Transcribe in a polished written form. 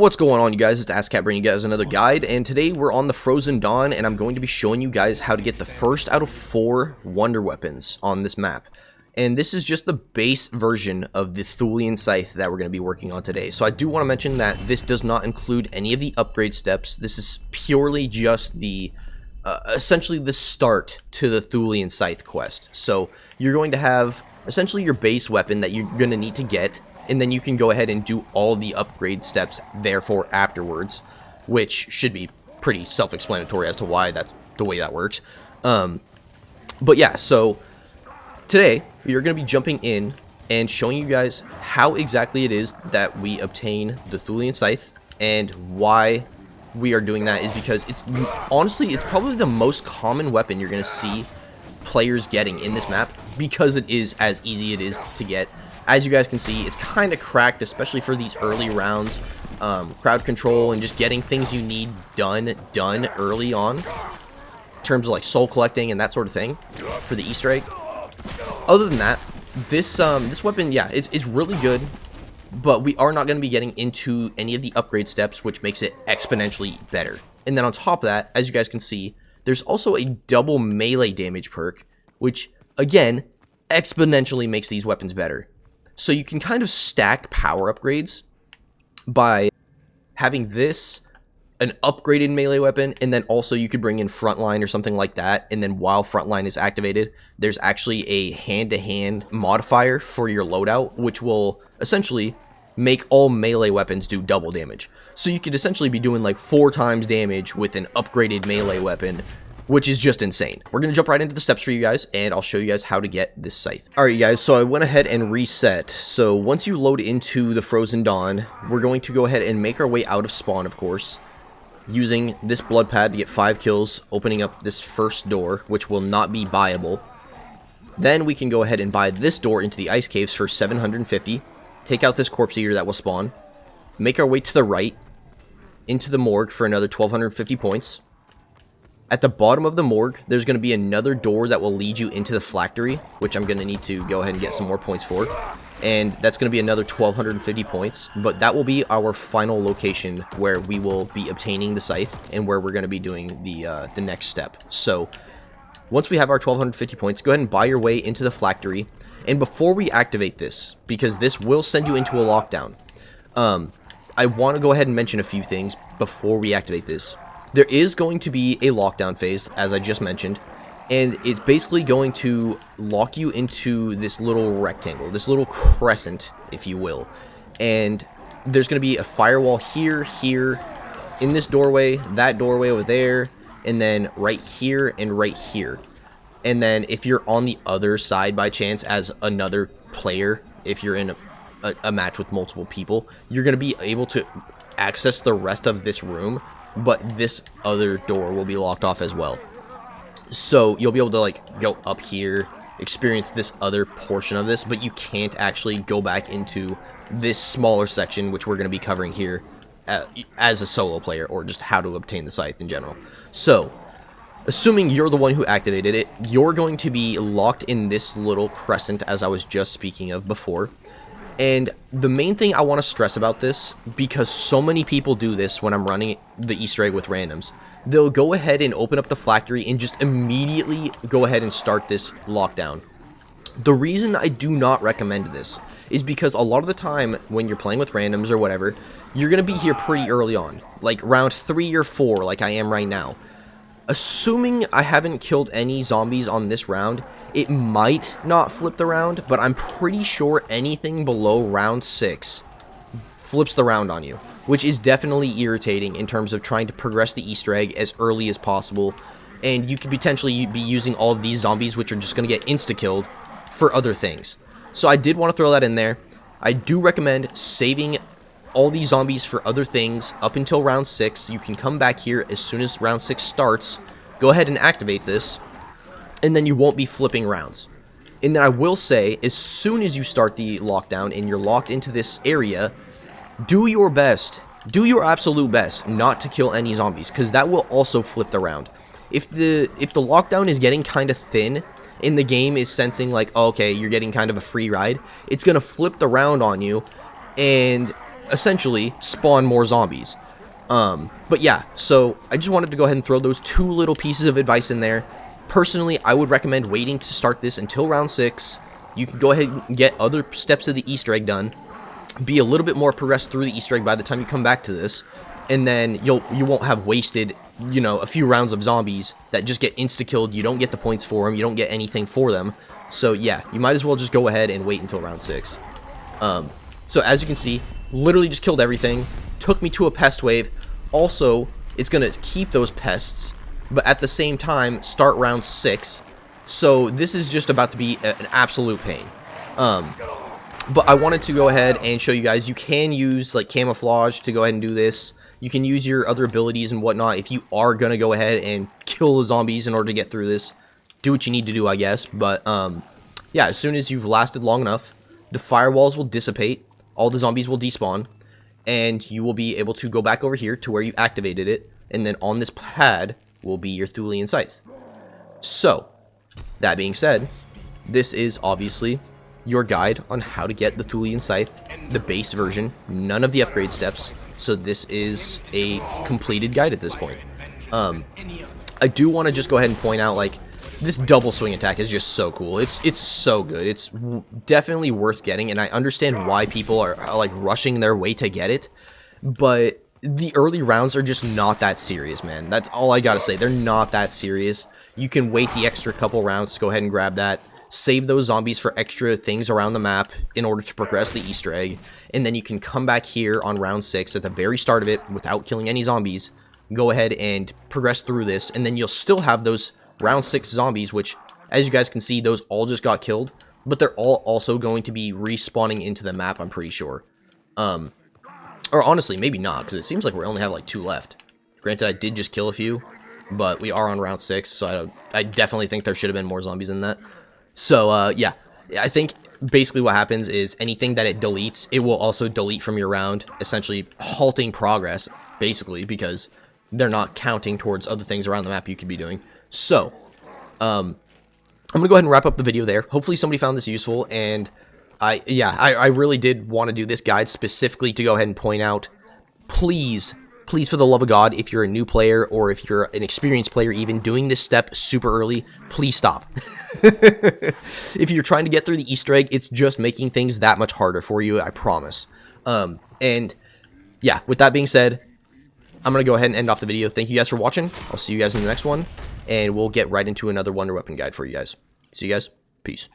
What's going on, you guys? It's AskCat bringing you guys another guide, and today we're on the Frozen Dawn, and I'm going to be showing you guys how to get the first out of 4 wonder weapons on this map. And this is just the base version of the Thulian Scythe that we're going to be working on today. So I do want to mention that this does not include any of the upgrade steps. This is purely just the essentially the start to the Thulian Scythe quest. So you're going to have essentially your base weapon that you're going to need to get, and then you can go ahead and do all the upgrade steps therefore afterwards, which should be pretty self-explanatory as to why that's the way that works. But yeah, so today you're going to be jumping in and showing you guys how exactly it is that we obtain the Thulian Scythe, and why we are doing that is because it's honestly, it's probably the most common weapon you're going to see players getting in this map, because it is as easy it is to get. As you guys can see, it's kind of cracked, especially for these early rounds. Crowd control and just getting things you need done early on, in terms of like soul collecting and that sort of thing for the Easter egg. Other than that, this weapon, yeah, it's really good, but we are not going to be getting into any of the upgrade steps, which makes it exponentially better. And then on top of that, as you guys can see, there's also a double melee damage perk, which again exponentially makes these weapons better. So you can kind of stack power upgrades by having this, an upgraded melee weapon, and then also you could bring in frontline or something like that, and then while frontline is activated, there's actually a hand-to-hand modifier for your loadout, which will essentially make all melee weapons do double damage. So you could essentially be doing like 4 times damage with an upgraded melee weapon, which is just insane. We're going to jump right into the steps for you guys, and I'll show you guys how to get this scythe. Alright, you guys, so I went ahead and reset. So once you load into the Frozen Dawn, we're going to go ahead and make our way out of spawn, of course, using this blood pad to get 5 kills, opening up this first door, which will not be buyable. Then we can go ahead and buy this door into the ice caves for 750, take out this corpse eater that will spawn, make our way to the right, into the morgue for another 1250 points. At the bottom of the morgue, there's going to be another door that will lead you into the phylactery, which I'm going to need to go ahead and get some more points for. And that's going to be another 1250 points, but that will be our final location where we will be obtaining the scythe and where we're going to be doing the next step. So once we have our 1250 points, go ahead and buy your way into the phylactery. And before we activate this, because this will send you into a lockdown, I want to go ahead and mention a few things before we activate this. There is going to be a lockdown phase, as I just mentioned, and it's basically going to lock you into this little rectangle, this little crescent, if you will. And there's going to be a firewall here, in this doorway, that doorway over there, and then right here and right here. And then if you're on the other side by chance as another player, if you're in a match with multiple people, you're going to be able to access the rest of this room, but this other door will be locked off as well. So you'll be able to like go up here, experience this other portion of this, but you can't actually go back into this smaller section, which we're going to be covering here as a solo player, or just how to obtain the scythe in general. So assuming you're the one who activated it, you're going to be locked in this little crescent, as I was just speaking of before. And the main thing I want to stress about this, because so many people do this when I'm running the Easter egg with randoms, they'll go ahead and open up the phylactery and just immediately go ahead and start this lockdown. The reason I do not recommend this is because a lot of the time when you're playing with randoms or whatever, you're going to be here pretty early on, like round 3 or 4 like I am right now. Assuming I haven't killed any zombies on this round, it might not flip the round, but I'm pretty sure anything below round 6 flips the round on you, which is definitely irritating in terms of trying to progress the Easter egg as early as possible, and you could potentially be using all of these zombies, which are just going to get insta-killed, for other things. So I did want to throw that in there. I do recommend saving all these zombies for other things up until round 6. You can come back here as soon as round 6 starts, go ahead and activate this, and then you won't be flipping rounds. And then I will say, as soon as you start the lockdown and you're locked into this area, do your best, do your absolute best not to kill any zombies, because that will also flip the round. If the lockdown is getting kind of thin and the game is sensing like, oh, okay, you're getting kind of a free ride, it's going to flip the round on you, and essentially spawn more zombies. But yeah, so I just wanted to go ahead and throw those 2 little pieces of advice in there. Personally, I would recommend waiting to start this until round 6. You can go ahead and get other steps of the Easter egg done, be a little bit more progressed through the Easter egg by the time you come back to this, and then you won't have wasted, you know, a few rounds of zombies that just get insta-killed. You don't get the points for them, you don't get anything for them. So yeah, you might as well just go ahead and wait until round 6. So as you can see, literally just killed everything, took me to a pest wave. Also, it's going to keep those pests, but at the same time, start round 6. So this is just about to be an absolute pain. But I wanted to go ahead and show you guys, you can use like camouflage to go ahead and do this. You can use your other abilities and whatnot if you are going to go ahead and kill the zombies in order to get through this. Do what you need to do, I guess. But yeah, as soon as you've lasted long enough, the firewalls will dissipate, all the zombies will despawn, and you will be able to go back over here to where you activated it, and then on this pad will be your Thulian Scythe. So, that being said, this is obviously your guide on how to get the Thulian Scythe, the base version, none of the upgrade steps, so this is a completed guide at this point. I do want to just go ahead and point out, like, this double swing attack is just so cool. It's so good. It's definitely worth getting, and I understand why people are like rushing their way to get it, but the early rounds are just not that serious, man. That's all I gotta say. They're not that serious. You can wait the extra couple rounds to go ahead and grab that. Save those zombies for extra things around the map in order to progress the Easter egg, and then you can come back here on round 6 at the very start of it without killing any zombies. Go ahead and progress through this, and then you'll still have those round 6 zombies, which, as you guys can see, those all just got killed, but they're all also going to be respawning into the map, I'm pretty sure. Or honestly, maybe not, because it seems like we only have like 2 left. Granted, I did just kill a few, but we are on round 6, so I definitely think there should have been more zombies than that. So, yeah, I think basically what happens is anything that it deletes, it will also delete from your round, essentially halting progress, basically, because they're not counting towards other things around the map you could be doing. So, I'm going to go ahead and wrap up the video there. Hopefully somebody found this useful, and I really did want to do this guide specifically to go ahead and point out, please, for the love of God, if you're a new player, or if you're an experienced player even, doing this step super early, please stop. If you're trying to get through the Easter egg, it's just making things that much harder for you, I promise. And, yeah, with that being said, I'm going to go ahead and end off the video. Thank you guys for watching. I'll see you guys in the next one, and we'll get right into another Wonder Weapon guide for you guys. See you guys. Peace.